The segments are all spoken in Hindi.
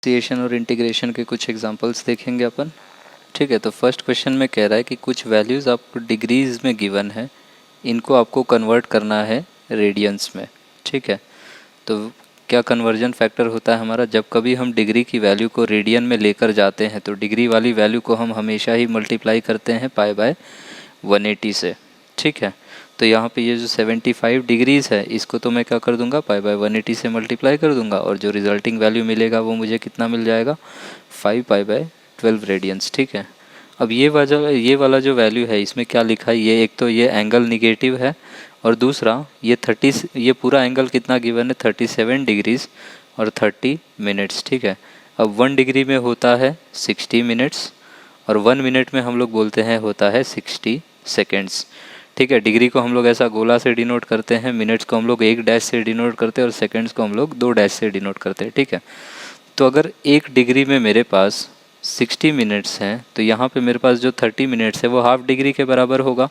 डिफरेंशिएशन और इंटीग्रेशन के कुछ एग्जांपल्स देखेंगे अपन। ठीक है, तो फर्स्ट क्वेश्चन में कह रहा है कि कुछ वैल्यूज़ आपको डिग्रीज़ में गिवन है, इनको आपको कन्वर्ट करना है रेडियंस में। ठीक है, तो क्या कन्वर्जन फैक्टर होता है हमारा, जब कभी हम डिग्री की वैल्यू को रेडियन में लेकर जाते हैं तो डिग्री वाली वैल्यू को हम हमेशा ही मल्टीप्लाई करते हैं पाई बाय 180 से। ठीक है, तो यहाँ पे ये जो 75 डिग्रीज़ है इसको तो मैं क्या कर दूंगा, पाई बाय 180 से मल्टीप्लाई कर दूंगा, और जो रिजल्टिंग वैल्यू मिलेगा वो मुझे कितना मिल जाएगा, 5 पाई बाय 12 रेडियंस। ठीक है, अब ये वाला जो वैल्यू है इसमें क्या लिखा है, ये एक तो ये एंगल निगेटिव है, और दूसरा ये पूरा एंगल कितना गिवन है, 37 डिग्रीज़ और 30 मिनट्स। ठीक है, अब 1 डिग्री में होता है 60 मिनट्स, और 1 मिनट में हम लोग बोलते हैं होता है 60 सेकेंड्स। ठीक है, डिग्री को हम लोग ऐसा गोला से डिनोट करते हैं, मिनट्स को हम लोग 1 डैश से डिनोट करते हैं, और सेकेंड्स को हम लोग 2 डैश से डिनोट करते हैं। ठीक है, तो अगर 1 डिग्री में मेरे पास 60 मिनट्स हैं तो यहाँ पे मेरे पास जो 30 मिनट्स है वो हाफ डिग्री के बराबर होगा।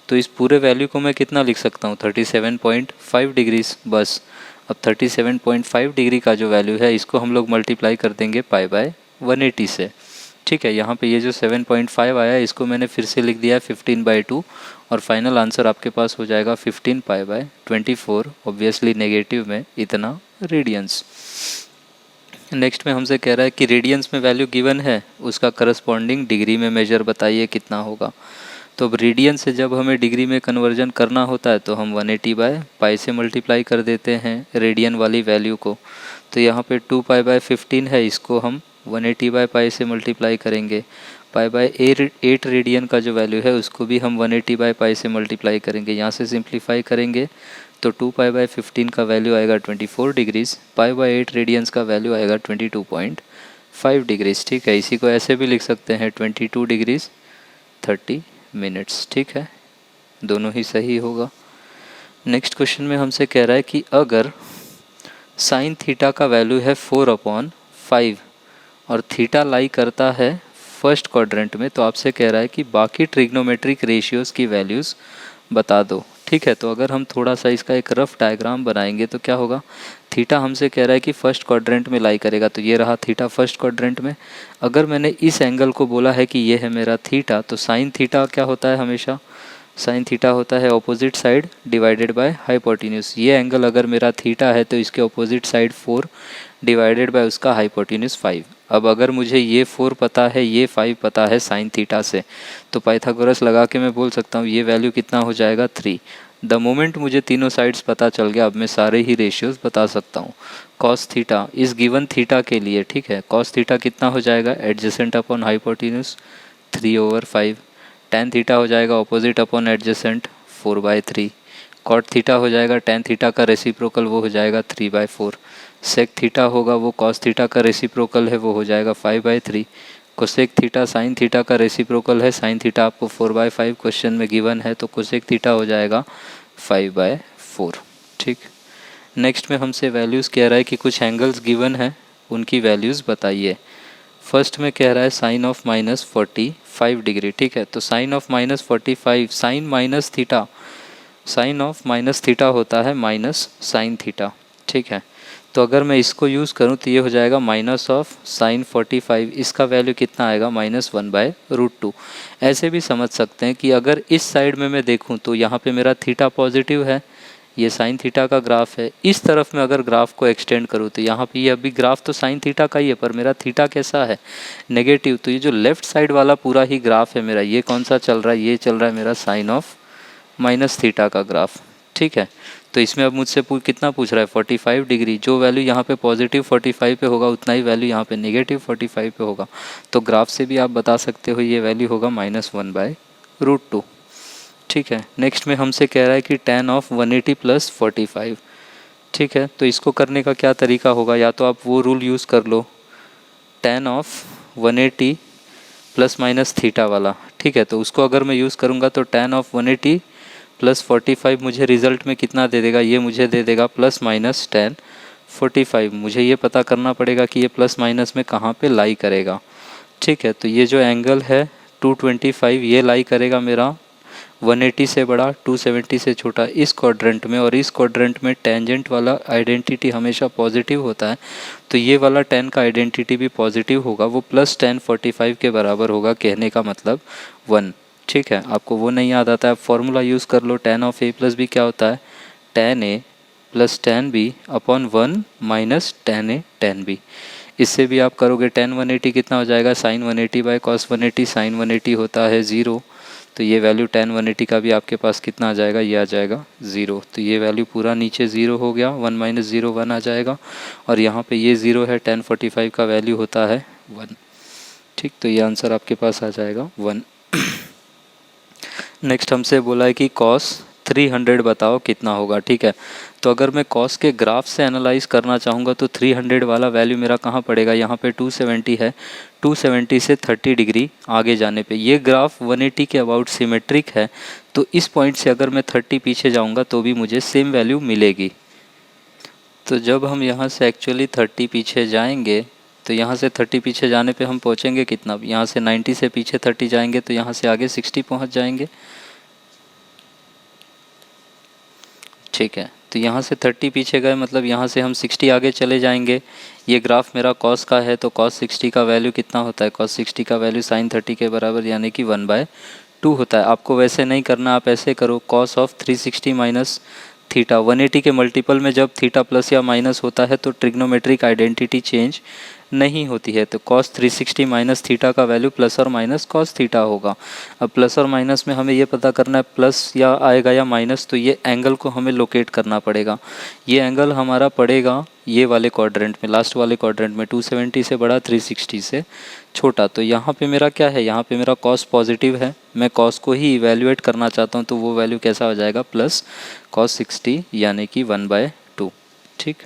तो इस पूरे वैल्यू को मैं कितना लिख सकता हूँ, 37.5 डिग्रीज बस। अब 37.5 डिग्री का जो वैल्यू है इसको हम लोग मल्टीप्लाई कर देंगे पाई बाय 180 से। ठीक है, यहाँ पे ये जो 7.5 आया है इसको मैंने फिर से लिख दिया है 15/2, और फाइनल आंसर आपके पास हो जाएगा 15 पाई बाय 24, ऑब्वियसली नेगेटिव में इतना रेडियंस। नेक्स्ट में हमसे कह रहा है कि रेडियंस में वैल्यू गिवन है, उसका करस्पॉन्डिंग डिग्री में मेजर बताइए कितना होगा। तो अब रेडियन से जब हमें डिग्री में कन्वर्जन करना होता है तो हम 180 बाय पाई से मल्टीप्लाई कर देते हैं रेडियन वाली वैल्यू को। तो यहाँ पे 2 पाई बाय 15 है, इसको हम 180 बाय पाई से मल्टीप्लाई करेंगे। पाई बाय 8 रेडियन का जो वैल्यू है उसको भी हम 180 बाय पाई से मल्टीप्लाई करेंगे। यहाँ से सिंप्लीफाई करेंगे तो 2 पाई बाय 15 का वैल्यू आएगा 24 डिग्रीज़, पाई बाय 8 रेडियंस का वैल्यू आएगा 22.5 डिग्रीज़। ठीक है, इसी को ऐसे भी लिख सकते हैं 22 डिग्रीज़ 30 मिनट्स। ठीक है, दोनों ही सही होगा। नेक्स्ट क्वेश्चन में हमसे कह रहा है कि अगर साइन थीटा का वैल्यू है 4/5 और थीटा लाई करता है फर्स्ट क्वाड्रेंट में, तो आपसे कह रहा है कि बाकी ट्रिग्नोमेट्रिक रेशियोज़ की वैल्यूज़ बता दो। ठीक है, तो अगर हम थोड़ा सा इसका एक रफ डायग्राम बनाएंगे तो क्या होगा, थीटा हमसे कह रहा है कि फर्स्ट क्वाड्रेंट में लाई करेगा, तो ये रहा थीटा फर्स्ट क्वाड्रेंट में। अगर मैंने इस एंगल को बोला है कि ये है मेरा थीटा, तो साइन थीटा क्या होता है, हमेशा साइन थीटा होता है opposite side divided by hypotenuse. ये एंगल अगर मेरा थीटा है तो इसके ऑपोजिट साइड 4 डिवाइडेड बाय उसका हाइपोटेन्यूज 5। अब अगर मुझे ये 4 पता है, ये 5 पता है साइन थीटा से, तो पाइथागोरस लगा के मैं बोल सकता हूँ ये वैल्यू कितना हो जाएगा 3। द मोमेंट मुझे तीनों साइड्स पता चल गया, अब मैं सारे ही रेशियोज बता सकता हूँ। कॉस थीटा इस गिवन थीटा के लिए, ठीक है, कॉस थीटा कितना हो जाएगा, adjacent upon hypotenuse 3/5। Tan theta हो जाएगा opposite upon adjacent 4/3। Cot theta हो जाएगा टेन थीटा का रेसिप्रोकल, वो हो जाएगा 3/4। सेक थीटा होगा वो कॉस थीटा का रेसिप्रोकल है, वो हो जाएगा 5/3। कोसेक थीटा साइन थीटा का रेसिप्रोकल है, साइन थीटा आपको 4/5 क्वेश्चन में गिवन है, तो कोसेक थीटा हो जाएगा 5/4। ठीक, नेक्स्ट में हमसे वैल्यूज़ कह रहा है कि कुछ एंगल्स गिवन है, उनकी वैल्यूज़ बताइए। फर्स्ट में कह रहा है साइन ऑफ -45 डिग्री। ठीक है, तो sine of -45, sine minus theta, sine of minus theta होता है माइनस साइन थीटा। ठीक है, तो अगर मैं इसको यूज़ करूँ तो ये हो जाएगा माइनस ऑफ साइन 45, इसका वैल्यू कितना आएगा, -1/√2। ऐसे भी समझ सकते हैं कि अगर इस साइड में मैं देखूँ तो यहाँ पे मेरा थीटा पॉजिटिव है, ये साइन थीटा का ग्राफ है। इस तरफ में अगर ग्राफ को एक्सटेंड करूँ तो यहाँ पे ये अभी ग्राफ तो साइन थीटा का ही है, पर मेरा थीटा कैसा है, नेगेटिव। तो ये जो लेफ़्ट साइड वाला पूरा ही ग्राफ है मेरा, ये कौन सा चल रहा है, ये चल रहा है मेरा साइन ऑफ माइनस थीटा का ग्राफ। ठीक है, तो इसमें अब मुझसे कितना पूछ रहा है, 45 डिग्री। जो वैल्यू यहाँ पे पॉजिटिव 45 पे होगा उतना ही वैल्यू यहाँ पे नेगेटिव 45 पे होगा। तो ग्राफ से भी आप बता सकते हो ये वैल्यू होगा -1/√2। ठीक है, नेक्स्ट में हमसे कह रहा है कि tan ऑफ 180 + 45। ठीक है, तो इसको करने का क्या तरीका होगा, या तो आप वो रूल यूज़ कर लो tan ऑफ 180 ± थीटा वाला। ठीक है, तो उसको अगर मैं यूज़ करूँगा तो tan ऑफ 180 + 45 मुझे रिज़ल्ट में कितना दे देगा, ये मुझे दे देगा ± tan 45। मुझे ये पता करना पड़ेगा कि ये प्लस माइनस में कहाँ पे लाई करेगा। ठीक है, तो ये जो एंगल है 225 ये लाई करेगा मेरा 180 से बड़ा, 270 से छोटा इस क्वाड्रेंट में, और इस क्वाड्रेंट में टेंजेंट वाला आइडेंटिटी हमेशा पॉजिटिव होता है, तो ये वाला 10 का आइडेंटिटी भी पॉजिटिव होगा, वो प्लस 10 45 के बराबर होगा, कहने का मतलब 1। ठीक है, आपको वो नहीं याद आता है, फॉर्मूला यूज़ कर लो, tan of a plus B क्या होता है, tan a plus tan b upon 1 minus tan a tan b। इससे भी आप करोगे tan 180 कितना हो जाएगा, sin 180 बाई cos 180, sin 180 होता है 0, तो ये वैल्यू tan 180 का भी आपके पास कितना आ जाएगा, ये आ जाएगा 0, तो ये वैल्यू पूरा नीचे 0 हो गया, 1 माइनस 0 1 आ जाएगा, और यहाँ पे ये 0 है, tan 45 का वैल्यू होता है 1। ठीक, तो ये आंसर आपके पास आ जाएगा 1। नेक्स्ट हमसे बोला है कि cos 300 बताओ कितना होगा। ठीक है, तो अगर मैं cos के ग्राफ से एनालाइज करना चाहूँगा तो 300 वाला वैल्यू मेरा कहाँ पड़ेगा, यहाँ पे 270 है, 270 से 30 डिग्री आगे जाने पे ये ग्राफ 180 के अबाउट सिमेट्रिक है, तो इस पॉइंट से अगर मैं 30 पीछे जाऊँगा तो भी मुझे सेम वैल्यू मिलेगी। तो जब हम यहाँ से एक्चुअली 30 पीछे जाएंगे तो यहाँ से 30 पीछे जाने पे हम पहुँचेंगे कितना, यहाँ से 90 से पीछे 30 जाएंगे तो यहाँ से आगे 60 पहुँच जाएंगे। ठीक है, तो यहाँ से 30 पीछे गए मतलब यहाँ से हम 60 आगे चले जाएंगे। ये ग्राफ मेरा cos का है, तो cos 60 का वैल्यू कितना होता है, cos 60 का वैल्यू sin 30 के बराबर यानी कि 1/2 होता है। आपको वैसे नहीं करना, आप ऐसे करो, cos ऑफ 360 माइनस थीटा, 180 के मल्टीपल में जब थीटा प्लस या माइनस होता है तो ट्रिग्नोमेट्रिक आइडेंटिटी चेंज नहीं होती है, तो cos 360 माइनस थीटा का वैल्यू प्लस और माइनस cos थीटा होगा। अब प्लस और माइनस में हमें ये पता करना है प्लस या आएगा या माइनस, तो ये एंगल को हमें लोकेट करना पड़ेगा। ये एंगल हमारा पड़ेगा ये वाले क्वाड्रेंट में, लास्ट वाले क्वाड्रेंट में, 270 से बड़ा 360 से छोटा। तो यहाँ पे मेरा क्या है, यहाँ पे मेरा cos पॉजिटिव है, मैं cos को ही इवेल्युएट करना चाहता हूँ, तो वो वैल्यू कैसा हो जाएगा, प्लस cos 60 यानी कि 1/2। ठीक,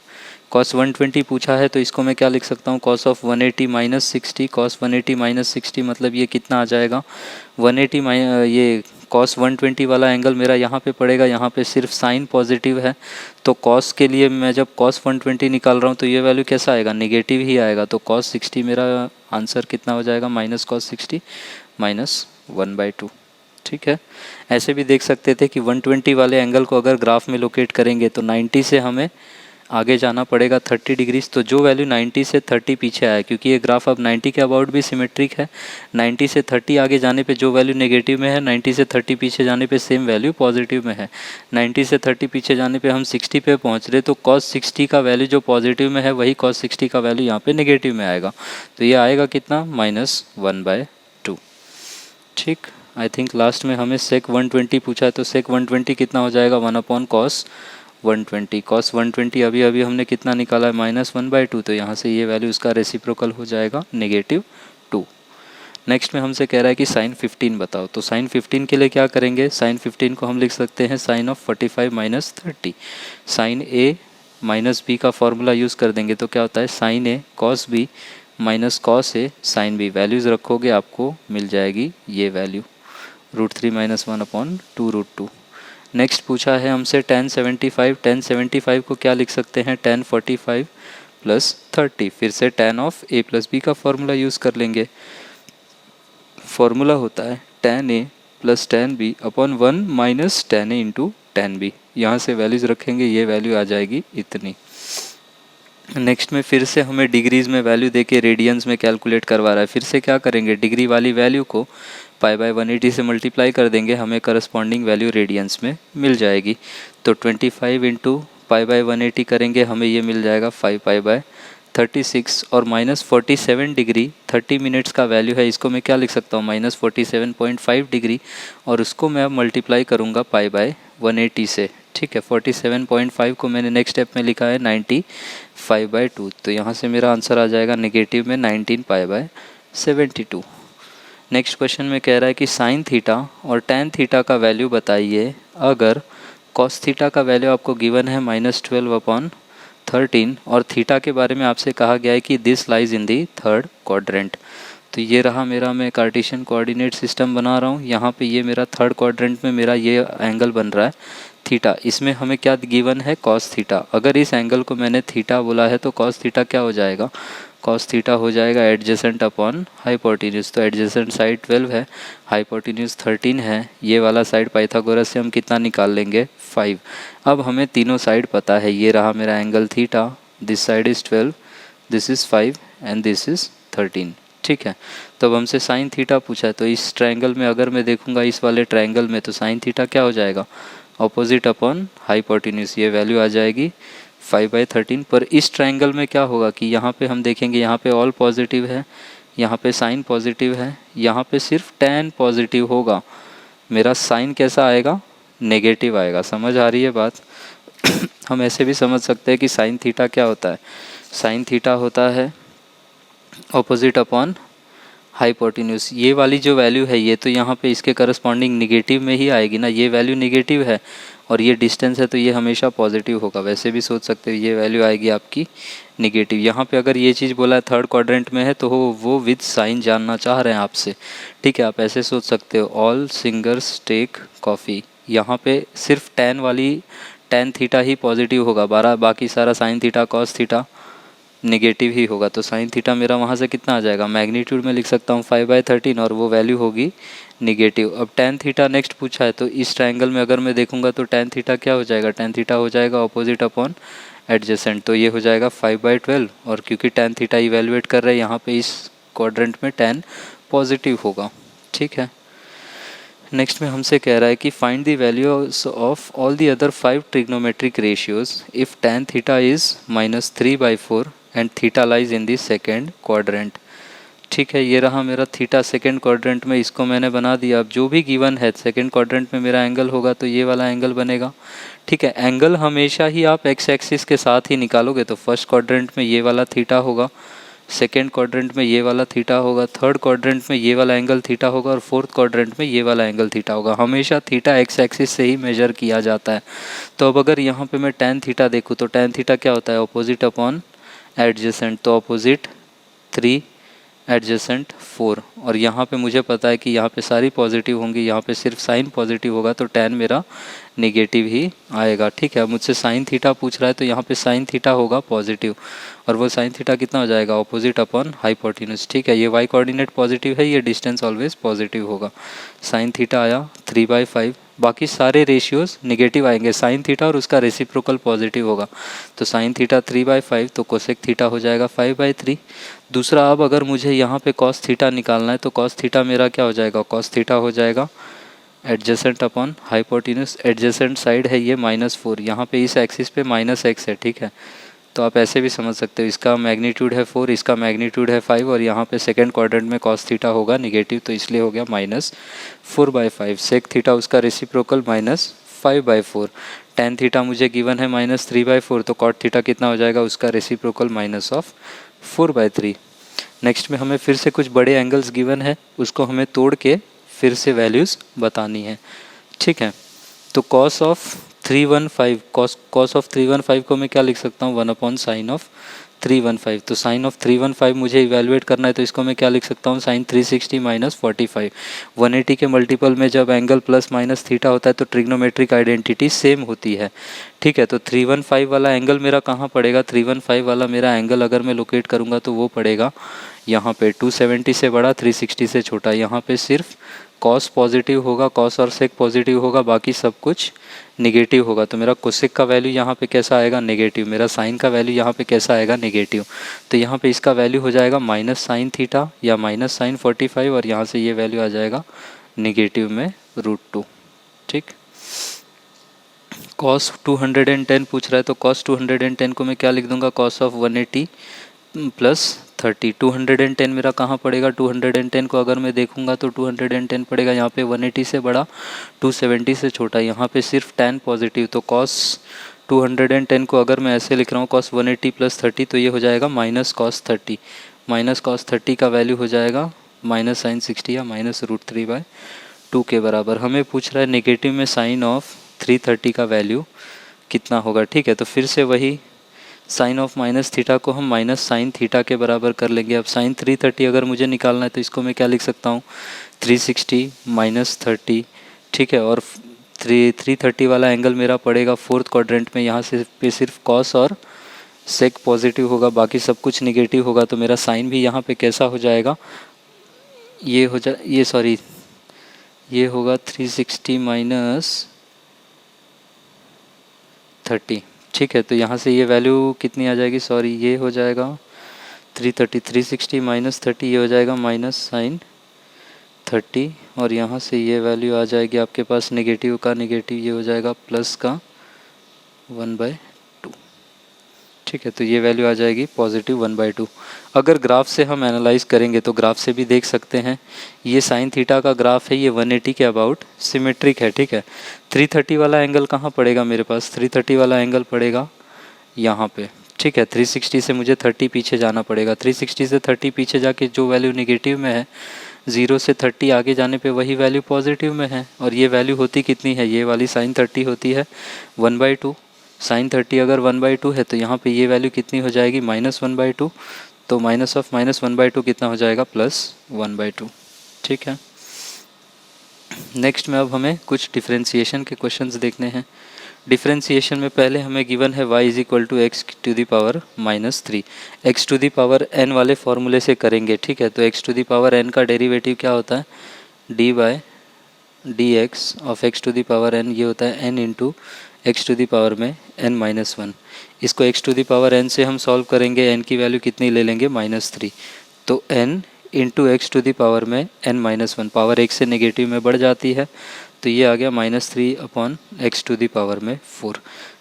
cos 120 पूछा है तो इसको मैं क्या लिख सकता हूँ, cos of 180 minus 60, cos 180 minus 60 मतलब ये कितना आ जाएगा 180 ये cos 120 वाला एंगल मेरा यहाँ पे पड़ेगा, यहाँ पे सिर्फ साइन पॉजिटिव है, तो cos के लिए मैं जब cos 120 निकाल रहा हूँ तो ये वैल्यू कैसा आएगा, नेगेटिव ही आएगा, तो cos 60 मेरा आंसर कितना हो जाएगा, माइनस cos 60 माइनस 1/2। ठीक है, ऐसे भी देख सकते थे कि 120 वाले एंगल को अगर ग्राफ में लोकेट करेंगे तो 90 से हमें आगे जाना पड़ेगा 30 डिग्रीज, तो जो वैल्यू 90 से 30 पीछे आया, क्योंकि ये ग्राफ अब 90 के अबाउट भी सिमेट्रिक है, 90 से 30 आगे जाने पे जो वैल्यू नेगेटिव में है, 90 से 30 पीछे जाने पे सेम वैल्यू पॉजिटिव में है। 90 से 30 पीछे जाने पे हम 60 पे पहुंच रहे, तो cos 60 का वैल्यू जो पॉजिटिव में है वही cos 60 का वैल्यू यहाँ पे नेगेटिव में आएगा, तो ये आएगा कितना, -1/2। ठीक, आई थिंक लास्ट में हमें sec 120 पूछा है, तो sec 120 कितना हो जाएगा, 1/cos 120। cos 120 अभी अभी हमने कितना निकाला है, -1/2, तो यहाँ से ये वैल्यू इसका रेसिप्रोकल हो जाएगा -2। नेक्स्ट में हमसे कह रहा है कि sin 15 बताओ, तो sin 15 के लिए क्या करेंगे, sin 15 को हम लिख सकते हैं sin of 45 minus 30, sin a minus B का फॉर्मूला यूज़ कर देंगे तो क्या होता है, sin a cos b minus cos a sin b, values रखोगे आपको मिल जाएगी ये वैल्यू, √3 - 1/2√2। नेक्स्ट पूछा है हमसे tan 75, tan 75 को क्या लिख सकते हैं, tan 45 प्लस 30, फिर से tan of a plus B का फॉर्मूला यूज़ कर लेंगे, फॉर्मूला होता है tan a plus tan b upon 1 minus tan a into tan b, यहाँ से वैल्यूज़ रखेंगे, ये वैल्यू आ जाएगी इतनी। नेक्स्ट में फिर से हमें डिग्रीज़ में वैल्यू देके रेडियंस में कैलकुलेट करवा रहा है, फिर से क्या करेंगे, डिग्री वाली वैल्यू को π/180 से मल्टीप्लाई कर देंगे, हमें करस्पॉन्डिंग वैल्यू रेडियंस में मिल जाएगी, तो 25 इंटू π/180 करेंगे, हमें ये मिल जाएगा 5π/36, और -47 डिग्री 30 मिनट्स का वैल्यू है, इसको मैं क्या लिख सकता हूँ, -47.5 डिग्री, और उसको मैं अब मल्टीप्लाई करूँगा π/180 से। ठीक है, 47.5 को मैंने नेक्स्ट स्टेप में लिखा है 95/2, तो यहाँ से मेरा आंसर आ जाएगा नेगेटिव में 19π/72। नेक्स्ट क्वेश्चन में कह रहा है कि साइन थीटा और टैन थीटा का वैल्यू बताइए अगर कॉस थीटा का वैल्यू आपको गिवन है -12/13 और थीटा के बारे में आपसे कहा गया है कि this lies in the third quadrant. तो ये रहा मेरा, मैं कार्टेशियन कोऑर्डिनेट सिस्टम बना रहा हूँ, यहाँ पे ये मेरा थर्ड क्वाड्रेंट में मेरा ये एंगल बन रहा है थीटा, इसमें हमें क्या गिवन है, कॉस थीटा। अगर इस एंगल को मैंने थीटा बोला है तो कॉस थीटा क्या हो जाएगा, कॉस थीटा हो जाएगा एडजेसेंट अपॉन हाइपोटेन्यूज। तो एडजेसेंट साइड 12 है, हाइपोटेन्यूज 13 है, ये वाला साइड पाइथागोरस से हम कितना निकाल लेंगे 5। अब हमें तीनों साइड पता है, ये रहा मेरा angle theta, this side is 12, this is 5 and this is 13। ठीक है, तो अब हमसे साइन थीटा पूछा है, तो इस ट्रायंगल में अगर मैं देखूंगा इस वाले ट्रायंगल में, तो साइन थीटा क्या हो जाएगा ऑपोजिट अपॉन हाइपोटेन्यूज, ये वैल्यू आ जाएगी 5/13। पर इस ट्रायंगल में क्या होगा कि यहाँ पे हम देखेंगे, यहाँ पे ऑल पॉजिटिव है, यहाँ पे साइन पॉजिटिव है, यहाँ पे सिर्फ tan पॉजिटिव होगा, मेरा साइन कैसा आएगा नेगेटिव आएगा। समझ आ रही है बात? हम ऐसे भी समझ सकते हैं कि साइन थीटा क्या होता है, साइन थीटा होता है ऑपोजिट अपॉन हाइपोटेन्यूज। ये वाली जो वैल्यू है ये तो यहाँ पे इसके करस्पॉन्डिंग निगेटिव में ही आएगी ना, ये वैल्यू निगेटिव है और ये डिस्टेंस है तो ये हमेशा पॉजिटिव होगा। वैसे भी सोच सकते हो ये वैल्यू आएगी आपकी निगेटिव। यहाँ पे अगर ये चीज़ बोला है थर्ड क्वाड्रेंट में है तो वो विद साइन जानना चाह रहे हैं आपसे। ठीक है, आप ऐसे सोच सकते हो ऑल सिंगर्स टेक कॉफ़ी, यहाँ पे सिर्फ tan थीटा ही पॉजिटिव होगा, बाकी सारा sine theta cos theta negative ही होगा। तो साइन थीटा मेरा वहाँ से कितना आ जाएगा, मैग्नीट्यूड में लिख सकता हूँ 5/13 और वो वैल्यू होगी निगेटिव। अब tan थीटा नेक्स्ट पूछा है, तो इस ट्रायंगल में अगर मैं देखूंगा तो tan थीटा क्या हो जाएगा, tan थीटा हो जाएगा ऑपोजिट अपॉन एडजेसेंट, तो ये हो जाएगा 5/12। और क्योंकि tan थीटा इवेलुएट कर रहे हैं यहाँ पे इस क्वाड्रेंट में tan पॉजिटिव होगा। ठीक है, नेक्स्ट में हमसे कह रहा है कि find the values of all the other 5 trigonometric ratios if tan theta is -3/4 and theta lies in the second quadrant. ठीक है, ये रहा मेरा थीटा सेकेंड क्वाड्रेंट में, इसको मैंने बना दिया। अब जो भी गिवन है सेकेंड क्वाड्रेंट में मेरा एंगल होगा तो ये वाला एंगल बनेगा। ठीक है, एंगल हमेशा ही आप एक्स एक्सिस के साथ ही निकालोगे, तो फर्स्ट क्वाड्रेंट में ये वाला थीटा होगा, सेकेंड क्वाड्रेंट में ये वाला थीटा होगा, थर्ड क्वाड्रेंट में ये वाला एंगल थीटा होगा और फोर्थ क्वाड्रेंट में ये वाला एंगल थीटा होगा। हमेशा थीटा एक्स एक्सिस से ही मेजर किया जाता है। तो अब अगर यहाँ पे मैं tan थीटा देखूँ तो tan थीटा क्या होता है ऑपोजिट अपॉन एडजेसेंट, तो ऑपोजिट 3 एडजेसेंट 4। और यहाँ पे मुझे पता है कि यहाँ पे सारी पॉजिटिव होंगी, यहाँ पे सिर्फ साइन पॉजिटिव होगा, तो tan मेरा निगेटिव ही आएगा। ठीक है, अब मुझसे साइन थीटा पूछ रहा है तो यहाँ पे साइन थीटा होगा पॉजिटिव और वो साइन थीटा कितना हो जाएगा ऑपोजिट अपॉन हाइपोटेन्यूज। ठीक है, ये वाई कोऑर्डिनेट पॉजिटिव है, ये डिस्टेंस ऑलवेज पॉजिटिव होगा। साइन थीटा आया 3/5, बाकी सारे रेशियोज निगेटिव आएंगे, साइन थीटा और उसका रेसिप्रोकल पॉजिटिव होगा, तो साइन थीटा 3/5, तो कोसेक थीटा हो जाएगा 5/3। दूसरा, अब अगर मुझे यहाँ पे कॉस थीटा निकालना है तो कॉस थीटा मेरा क्या हो जाएगा, कॉस थीटा हो जाएगा adjacent upon hypotenuse. Adjacent side है ये -4, यहाँ पे इस एक्सिस पे -x है। ठीक है, तो आप ऐसे भी समझ सकते हो, इसका मैग्नीट्यूड है 4, इसका मैग्नीट्यूड है 5 और यहाँ पे सेकेंड क्वाड्रेंट में कॉस थीटा होगा निगेटिव, तो इसलिए हो गया -4/5। सेक थीटा उसका रेसिप्रोकल -5/4। tan थीटा मुझे गिवन है -3/4, तो कॉट थीटा कितना हो जाएगा उसका रेसिप्रोकल -4/3। नेक्स्ट में हमें फिर से कुछ बड़े एंगल्स गिवन है, उसको हमें तोड़ के फिर से वैल्यूज़ बतानी है। ठीक है, तो cos ऑफ 315, cos ऑफ 315 को मैं क्या लिख सकता हूँ 1/sin ऑफ 315। तो साइन ऑफ 315 मुझे इवेलुएट करना है, तो इसको मैं क्या लिख सकता हूँ sin 360 - 45। 180 के मल्टीपल में जब एंगल प्लस माइनस थीटा होता है तो ट्रिग्नोमेट्रिक आइडेंटिटी सेम होती है। ठीक है, तो 315 वाला एंगल मेरा कहाँ पड़ेगा, 315 वाला मेरा एंगल अगर मैं लोकेट करूँगा तो वो पड़ेगा यहाँ पे 270 से बड़ा 360 से छोटा। यहाँ पे सिर्फ कॉस पॉजिटिव होगा, कॉस और सेक पॉजिटिव होगा, बाकी सब कुछ निगेटिव होगा। तो मेरा कोसेक का वैल्यू यहाँ पे कैसा आएगा नेगेटिव, मेरा साइन का वैल्यू यहाँ पे कैसा आएगा नेगेटिव। तो यहाँ पे इसका वैल्यू हो जाएगा -sin थीटा या -sin 45 और यहाँ से ये वैल्यू आ जाएगा निगेटिव में √2। ठीक, cos 210 पूछ रहा है, तो cos 210 को मैं क्या लिख दूंगा, cos ऑफ 180 + 30। 210 मेरा कहाँ पड़ेगा, 210 को अगर मैं देखूंगा तो 210 पड़ेगा यहाँ पे 180 से बड़ा 270 से छोटा, यहाँ पे सिर्फ tan पॉजिटिव। तो cos 210 को अगर मैं ऐसे लिख रहा हूँ cos 180 + 30, तो ये हो जाएगा -cos 30। -cos 30 का वैल्यू हो जाएगा -sin 60 या -√3/2 के बराबर। हमें पूछ रहा है नेगेटिव में साइन ऑफ 330 का वैल्यू कितना होगा। ठीक है, तो फिर से वही साइन ऑफ माइनस थीटा को हम -sin थीटा के बराबर कर लेंगे। अब साइन 330 अगर मुझे निकालना है तो इसको मैं क्या लिख सकता हूँ 360 - 30। ठीक है, और 330 वाला एंगल मेरा पड़ेगा फोर्थ क्वाड्रेंट में, यहाँ से पे सिर्फ कॉस और सेक पॉजिटिव होगा, बाकी सब कुछ निगेटिव होगा, तो मेरा साइन भी यहाँ पे कैसा हो जाएगा, ये होगा 360 माइनस 30। ठीक है, तो यहाँ से ये वैल्यू कितनी आ जाएगी, ये हो जाएगा 330, 360 माइनस 30, ये हो जाएगा माइनस साइन 30, और यहाँ से ये वैल्यू आ जाएगी आपके पास नेगेटिव का नेगेटिव, ये हो जाएगा प्लस का 1/2। ठीक है, तो ये वैल्यू आ जाएगी पॉजिटिव 1/2। अगर ग्राफ से हम एनालाइज करेंगे तो ग्राफ से भी देख सकते हैं, ये साइन थीटा का ग्राफ है, ये 180 के अबाउट सिमेट्रिक है। ठीक है, 330 वाला एंगल कहाँ पड़ेगा मेरे पास, 330 वाला एंगल पड़ेगा यहाँ पे। ठीक है, 360 से मुझे 30 पीछे जाना पड़ेगा, 360 से 30 पीछे जाके जो वैल्यू नेगेटिव में है, 0 से 30 आगे जाने पे वही वैल्यू पॉजिटिव में है, और ये वैल्यू होती कितनी है, ये वाली साइन 30 होती है 1/2। साइन 30 अगर 1/2 है तो यहाँ पे ये वैल्यू कितनी हो जाएगी, -1/2, तो माइनस ऑफ -1/2 कितना हो जाएगा, +1/2। ठीक है, नेक्स्ट में अब हमें कुछ डिफ्रेंशिएशन के क्वेश्चंस देखने हैं। डिफ्रेंशिएशन में पहले हमें गिवन है y = x⁻³ x⁻n वाले फॉर्मूले से करेंगे। ठीक है, तो x⁻n का डेरिवेटिव क्या होता है, d/dx ऑफ x⁻n, ये होता है n इंटू x⁻n-1। इसको x⁻n से हम सॉल्व करेंगे, n की वैल्यू कितनी ले लेंगे, -3, तो n इंटू x⁻n-1, पावर 1 से नेगेटिव में बढ़ जाती है, तो ये आ गया -3/x⁴।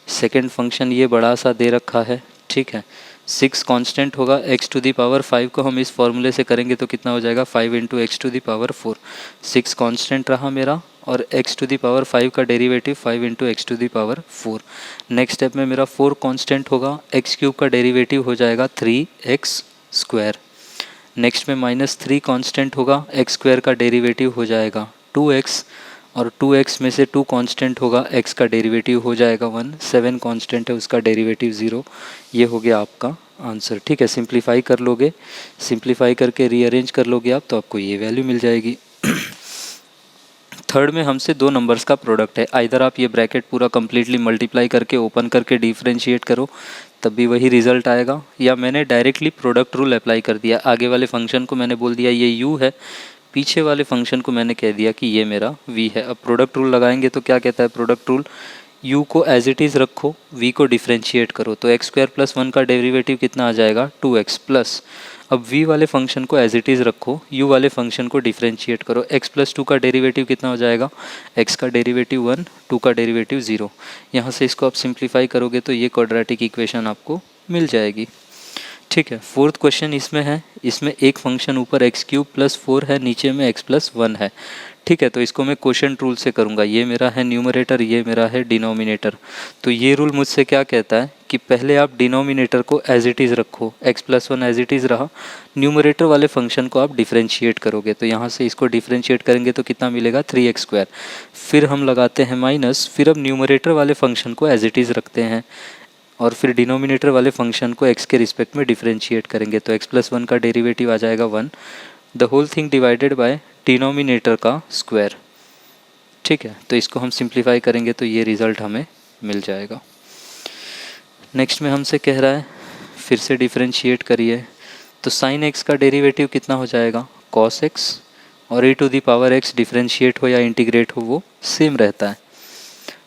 सेकेंड फंक्शन ये बड़ा सा दे रखा है। ठीक है, 6 कांस्टेंट होगा, x⁵ को हम इस फॉर्मूले से करेंगे तो कितना हो जाएगा, 5 इंटू x⁴। 6 कांस्टेंट रहा मेरा, और x⁵ का derivative 5 into x⁴। Next step में मेरा 4 कांस्टेंट होगा, x³ का डेरिवेटिव हो जाएगा 3x²। नेक्स्ट में -3 कांस्टेंट होगा, x² का डेरिवेटिव हो जाएगा 2x, और 2x में से 2 कांस्टेंट होगा, x का डेरिवेटिव हो जाएगा 1, 7 कांस्टेंट है उसका डेरिवेटिव 0। ये हो गया आपका आंसर। ठीक है, सिंप्लीफाई कर लोगे, सिंप्लीफाई करके रीअरेंज कर लोगे आप, तो आपको ये वैल्यू मिल जाएगी। थर्ड में हमसे 2 नंबर्स का प्रोडक्ट है, आइदर आप ये ब्रैकेट पूरा कम्प्लीटली मल्टीप्लाई करके ओपन करके डिफ्रेंशिएट करो तब भी वही रिजल्ट आएगा, या मैंने डायरेक्टली प्रोडक्ट रूल अप्लाई कर दिया, आगे वाले फंक्शन को मैंने बोल दिया ये u है, पीछे वाले फंक्शन को मैंने कह दिया कि ये मेरा v है। अब प्रोडक्ट रूल लगाएंगे तो क्या कहता है प्रोडक्ट रूल, u को एज इट इज़ रखो, v को डिफ्रेंशिएट करो, तो x² + 1 का डेरिवेटिव कितना आ जाएगा, 2x प्लस, अब v वाले फंक्शन को एज इट इज़ रखो, u वाले फंक्शन को डिफ्रेंशिएट करो, x + 2 का डेरिवेटिव कितना हो जाएगा, x का डेरिवेटिव 1, 2 का डेरिवेटिव 0। यहाँ से इसको आप सिंप्लीफाई करोगे तो ये क्वाड्रेटिक इक्वेशन आपको मिल जाएगी। ठीक है, फोर्थ क्वेश्चन इसमें है, इसमें एक फंक्शन ऊपर x³ + 4 है, नीचे में x + 1 है। ठीक है, तो इसको मैं क्वोशिएंट रूल से करूँगा, ये मेरा है न्यूमरेटर, ये मेरा है डिनोमिनेटर। तो ये रूल मुझसे क्या कहता है कि पहले आप डिनोमिनेटर को एज इट इज़ रखो, x + 1 एज इट इज़ रहा, न्यूमरेटर वाले फंक्शन को आप डिफ्रेंशिएट करोगे, तो यहाँ से इसको डिफ्रेंशिएट करेंगे तो कितना मिलेगा, 3x²। फिर हम लगाते हैं माइनस, फिर अब न्यूमरेटर वाले फंक्शन को एज इट इज़ रखते हैं, और फिर डिनोमिनेटर वाले फंक्शन को x के रिस्पेक्ट में डिफ्रेंशिएट करेंगे, तो x + 1 का डेरिवेटिव आ जाएगा 1, the whole thing divided by denominator का स्क्वायर। ठीक है, तो इसको हम सिंप्लीफाई करेंगे तो ये रिज़ल्ट हमें मिल जाएगा। नेक्स्ट में हमसे कह रहा है फिर से डिफ्रेंशिएट करिए, तो sin x का डेरिवेटिव कितना हो जाएगा, cos x, और e⁻x डिफ्रेंशिएट हो या इंटीग्रेट हो वो सेम रहता है।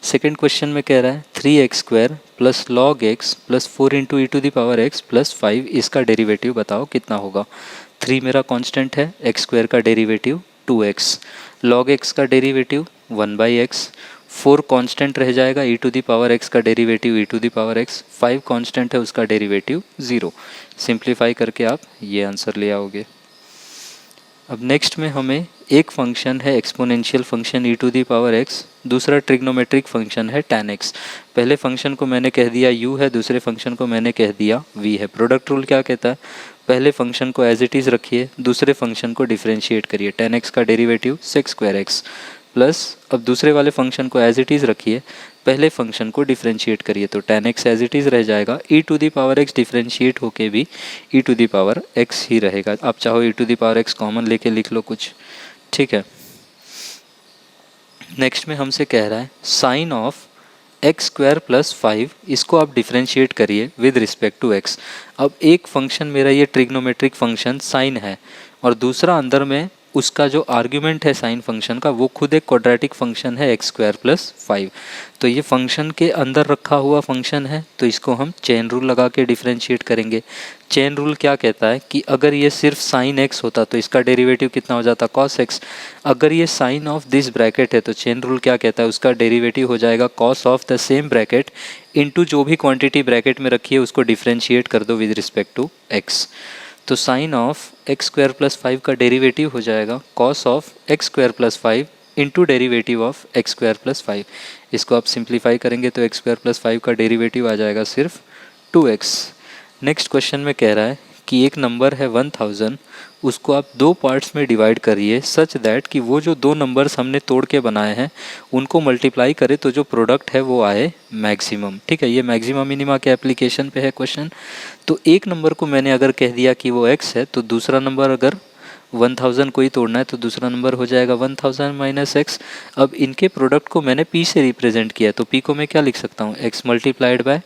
सेकेंड क्वेश्चन में कह रहा है 3x² + log x + 4 into e⁻x + 5, इसका डेरिवेटिव बताओ कितना होगा। 3 मेरा कांस्टेंट है, x² का डेरिवेटिव 2x, log x का डेरिवेटिव 1/x, 4 कांस्टेंट रह जाएगा, e⁻x का डेरिवेटिव e⁻x, 5 कांस्टेंट है उसका डेरिवेटिव 0। सिंप्लीफाई करके आप ये आंसर ले आओगे। अब नेक्स्ट में हमें एक फंक्शन है एक्सपोनेंशियल फंक्शन e⁻x, दूसरा ट्रिग्नोमेट्रिक फंक्शन है tan x। पहले फंक्शन को मैंने कह दिया u है, दूसरे फंक्शन को मैंने कह दिया v है। प्रोडक्ट रूल क्या कहता है, पहले फंक्शन को एज इट इज़ रखिए, दूसरे फंक्शन को डिफ्रेंशिएट करिए, tan x का डेरिवेटिव sec²x प्लस, अब दूसरे वाले फंक्शन को एज इट इज़ रखिए, पहले फंक्शन को डिफ्रेंशिएट करिए, तो tan x as it is रह जाएगा, e⁻x डिफ्रेंशिएट होके भी e⁻x ही रहेगा। आप चाहो e⁻x कॉमन लेके लिख लो कुछ। ठीक है, नेक्स्ट में हमसे कह रहा है sine of x square plus 5, इसको आप डिफ्रेंशिएट करिए विद रिस्पेक्ट टू एक्स। अब एक फंक्शन मेरा ये ट्रिग्नोमेट्रिक फंक्शन साइन है और दूसरा अंदर में उसका जो आर्ग्यूमेंट है साइन फंक्शन का वो खुद एक क्वाड्रेटिक फंक्शन है एक्स स्क्वायर प्लस 5। तो ये फंक्शन के अंदर रखा हुआ फंक्शन है, तो इसको हम चेन रूल लगा के डिफ्रेंशिएट करेंगे। चेन रूल क्या कहता है कि अगर ये सिर्फ साइन एक्स होता तो इसका डेरिवेटिव कितना हो जाता, कॉस एक्स। अगर ये साइन ऑफ दिस ब्रैकेट है तो चेन रूल क्या कहता है, उसका डेरिवेटिव हो जाएगा cos of the same bracket into जो भी क्वांटिटी ब्रैकेट में रखी है उसको डिफ्रेंशिएट कर दो विद रिस्पेक्ट टू एक्स। तो sine of x square plus 5 का डेरिवेटिव हो जाएगा cos of x square plus 5 into derivative of x square plus 5। इसको आप सिंप्लीफाई करेंगे तो एक्स स्क्वायर प्लस 5 का डेरिवेटिव आ जाएगा सिर्फ 2x। नेक्स्ट क्वेश्चन में कह रहा है कि एक नंबर है 1000, उसको आप दो पार्ट्स में डिवाइड करिए सच दैट कि वो जो दो नंबर्स हमने तोड़ के बनाए हैं उनको मल्टीप्लाई करें तो जो प्रोडक्ट है वो आए मैक्सिमम। ठीक है, ये मैक्सिमम मिनिमा के एप्लीकेशन पे है क्वेश्चन। तो एक नंबर को मैंने अगर कह दिया कि वो x है तो दूसरा नंबर अगर 1000 को ही तोड़ना है तो दूसरा नंबर हो जाएगा 1000 माइनस एक्स। अब इनके प्रोडक्ट को मैंने p से रिप्रेजेंट किया तो p को मैं क्या लिख सकता हूँ, x multiplied by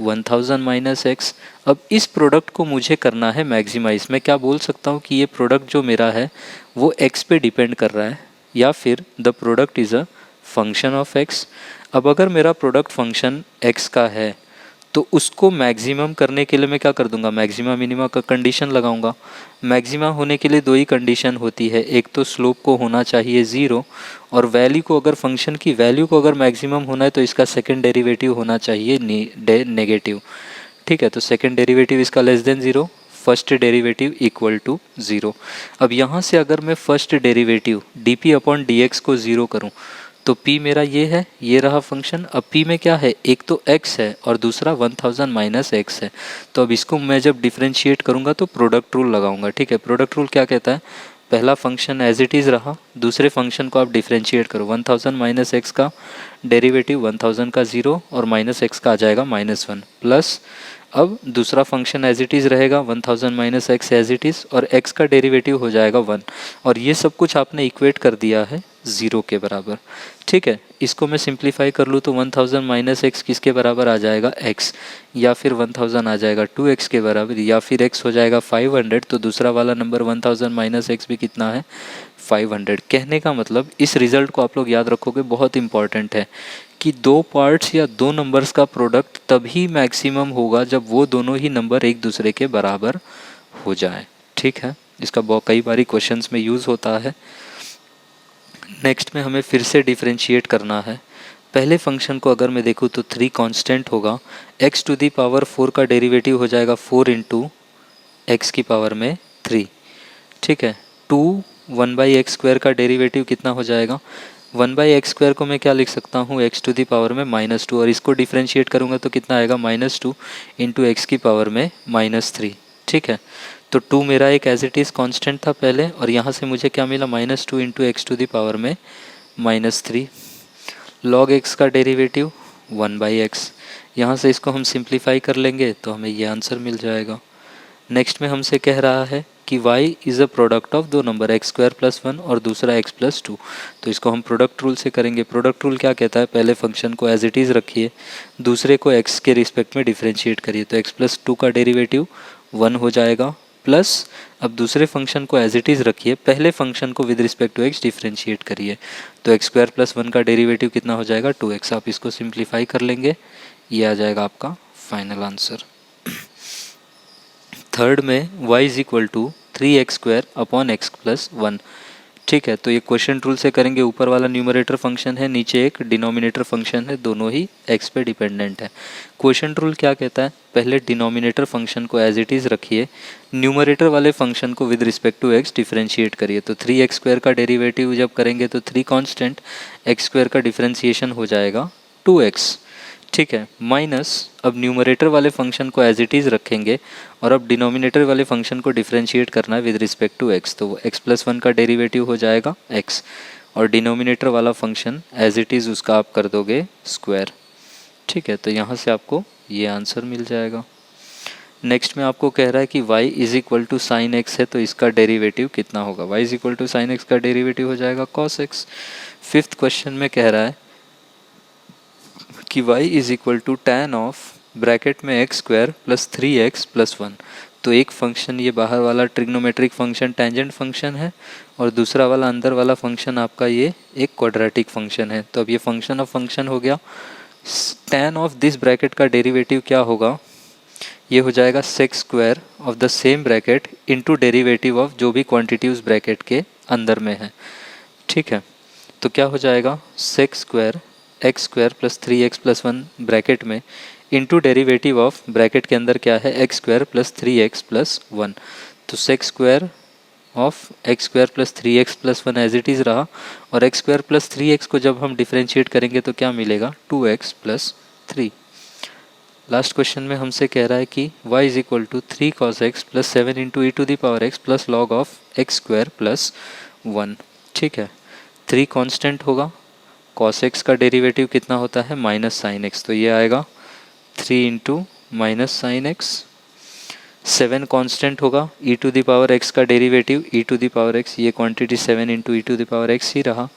1000 minus x. अब इस प्रोडक्ट को मुझे करना है मैक्सिमाइज। मैं क्या बोल सकता हूँ कि ये प्रोडक्ट जो मेरा है वो x पे डिपेंड कर रहा है या फिर the product is a function of x। अब अगर मेरा प्रोडक्ट फंक्शन x का है तो उसको मैक्सिमम करने के लिए मैं क्या कर दूंगा, मैक्सिमा मिनिमा का कंडीशन लगाऊंगा। मैक्सिमा होने के लिए दो ही कंडीशन होती है, एक तो स्लोप को होना चाहिए 0 और वैल्यू को, अगर फंक्शन की वैल्यू को अगर मैक्सिमम होना है तो इसका सेकंड डेरिवेटिव होना चाहिए नेगेटिव। ठीक है, तो सेकंड डेरिवेटिव इसका less than 0, first derivative equal to 0। अब यहाँ से अगर मैं first derivative d upon d को 0 करूँ तो p मेरा ये है, ये रहा फंक्शन। अब p में क्या है, एक तो x है और दूसरा 1000 माइनस एक्स है। तो अब इसको मैं जब डिफ्रेंशिएट करूँगा तो प्रोडक्ट रूल लगाऊंगा। ठीक है, प्रोडक्ट रूल क्या कहता है, पहला फंक्शन एज इट इज़ रहा, दूसरे फंक्शन को आप डिफ्रेंशिएट करो। 1000 माइनस एक्स का डेरिवेटिव 1000 का 0 और माइनस एक्स का आ जाएगा -1 प्लस। अब दूसरा फंक्शन एज इट इज़ रहेगा 1000 minus x as it is और x का डेरिवेटिव हो जाएगा 1 और ये सब कुछ आपने इक्वेट कर दिया है 0 के बराबर। ठीक है, इसको मैं सिंप्लीफाई कर लूँ तो 1000 माइनस एक्स किसके बराबर आ जाएगा, x, या फिर 1000 आ जाएगा 2x के बराबर, या फिर x हो जाएगा 500। तो दूसरा वाला नंबर 1000 माइनस एक्स भी कितना है, 500। कहने का मतलब इस रिज़ल्ट को आप लोग याद रखोगे, बहुत इंपॉर्टेंट है कि दो पार्ट्स या दो नंबर्स का प्रोडक्ट तभी मैक्सिमम होगा जब वो दोनों ही नंबर एक दूसरे के बराबर हो जाए। ठीक है, इसका बहुत कई बारी क्वेश्चंस में यूज़ होता है। नेक्स्ट में हमें फिर से डिफरेंशिएट करना है। पहले फंक्शन को अगर मैं देखूँ तो 3 कांस्टेंट होगा, x टू दी पावर 4 का डेरिवेटिव हो जाएगा 4 इंटू एक्स की पावर में 3। ठीक है, 2 1/x स्क्वायर का डेरिवेटिव कितना हो जाएगा, 1/x स्क्वायर को मैं क्या लिख सकता हूँ, x टू दी पावर में -2 और इसको डिफरेंशिएट करूँगा तो कितना आएगा, -2 इंटू एक्स की पावर में -3। ठीक है, तो 2 मेरा एक एज इट इज़ कांस्टेंट था पहले और यहाँ से मुझे क्या मिला, -2 into x to the power में -3। log x का डेरिवेटिव 1/x, यहाँ से इसको हम सिंप्लीफाई कर लेंगे तो हमें ये आंसर मिल जाएगा। नेक्स्ट में हमसे कह रहा है कि y is a product of दो नंबर x स्क्वायर प्लस 1 और दूसरा x प्लस 2। तो इसको हम प्रोडक्ट रूल से करेंगे। प्रोडक्ट रूल क्या कहता है, पहले फंक्शन को एज इट इज़ रखिए, दूसरे को x के रिस्पेक्ट में डिफरेंशिएट करिए। तो x प्लस 2 का डेरिवेटिव 1 हो जाएगा प्लस, अब दूसरे फंक्शन को एज इट इज़ रखिए, पहले फंक्शन को with respect to x differentiate करिए। तो एक्स स्क्वायर प्लस 1 का डेरिवेटिव कितना हो जाएगा, 2x। आप इसको सिंप्लीफाई कर लेंगे, ये आ जाएगा आपका फाइनल आंसर। थर्ड में y is equal to 3x square upon x plus 1। ठीक है, तो ये क्वेश्चन रूल से करेंगे। ऊपर वाला न्यूमरेटर फंक्शन है, नीचे एक डिनोमिनेटर फंक्शन है, दोनों ही x पे डिपेंडेंट है। क्वेश्चन रूल क्या कहता है, पहले डिनोमिनेटर फंक्शन को एज इट इज़ रखिए, न्यूमरेटर वाले फंक्शन को with respect to x differentiate करिए। तो 3x स्क्वायर का डेरिवेटिव जब करेंगे तो 3 कांस्टेंट, x स्क्वायर का डिफरेंशिएशन हो जाएगा 2x। ठीक है, माइनस, अब न्यूमरेटर वाले फंक्शन को एज इट इज़ रखेंगे और अब डिनोमिनेटर वाले फंक्शन को डिफरेंशिएट करना है विद रिस्पेक्ट टू x। तो x प्लस 1 का डेरिवेटिव हो जाएगा x और डिनोमिनेटर वाला फंक्शन एज इट इज़ उसका आप कर दोगे स्क्वायर। ठीक है, तो यहाँ से आपको ये आंसर मिल जाएगा। नेक्स्ट में आपको कह रहा है कि y is equal to sine x है तो इसका डेरिवेटिव कितना होगा, y is equal to sine x का डेरिवेटिव हो जाएगा कॉस एक्स। फिफ्थ क्वेश्चन में कह रहा है कि y is equal to tan of bracket में x square plus 3x plus 1। तो एक फंक्शन ये बाहर वाला ट्रिग्नोमेट्रिक फंक्शन टेंजेंट फंक्शन है और दूसरा वाला अंदर वाला फंक्शन आपका ये एक क्वाड्रेटिक फंक्शन है। तो अब ये फंक्शन ऑफ फंक्शन हो गया। tan ऑफ दिस ब्रैकेट का डेरिवेटिव क्या होगा, ये हो जाएगा sec square of the same bracket into derivative of जो भी क्वांटिटी उस ब्रैकेट के अंदर में है। ठीक है, तो क्या हो जाएगा sec square x square plus 3x plus 1 bracket में इनटू डेरिवेटिव ऑफ ब्रैकेट के अंदर क्या है x square plus 3x plus 1। तो sec square of x square plus 3x plus 1 as it is रहा, और एक्स स्क्वायर प्लस 3x को जब हम डिफ्रेंशिएट करेंगे तो क्या मिलेगा 2x प्लस 3। लास्ट क्वेश्चन में हमसे कह रहा है कि y is equal to 3 cos x plus 7 into e to the power x plus log of x square plus 1। ठीक है, 3 कांस्टेंट होगा, cos x का डेरिवेटिव कितना होता है माइनस साइन x, तो ये आएगा 3 into minus sine x। 7 constant होगा, e to the power x का derivative e to the power x, ये quantity 7 into e to the power x ही रहा।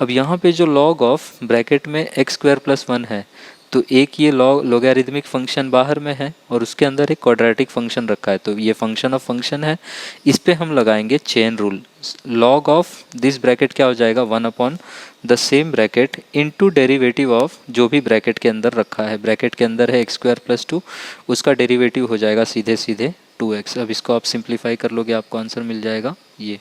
अब यहाँ पे जो लॉग ऑफ ब्रैकेट में एक्स स्क्वायर प्लस 1 है, तो एक ये लॉगरिदमिक फंक्शन बाहर में है और उसके अंदर एक क्वाड्रेटिक फंक्शन रखा है, तो ये फंक्शन ऑफ फंक्शन है। इस पे हम लगाएंगे chain rule. Log of this bracket क्या हो जाएगा 1 upon the same bracket into derivative of जो भी ब्रैकेट के अंदर रखा है। ब्रैकेट के अंदर है एक्स स्क्वायर प्लस 2, उसका डेरिवेटिव हो जाएगा सीधे सीधे 2x। अब इसको आप सिंप्लीफाई कर लोगे, आपको आंसर मिल जाएगा ये।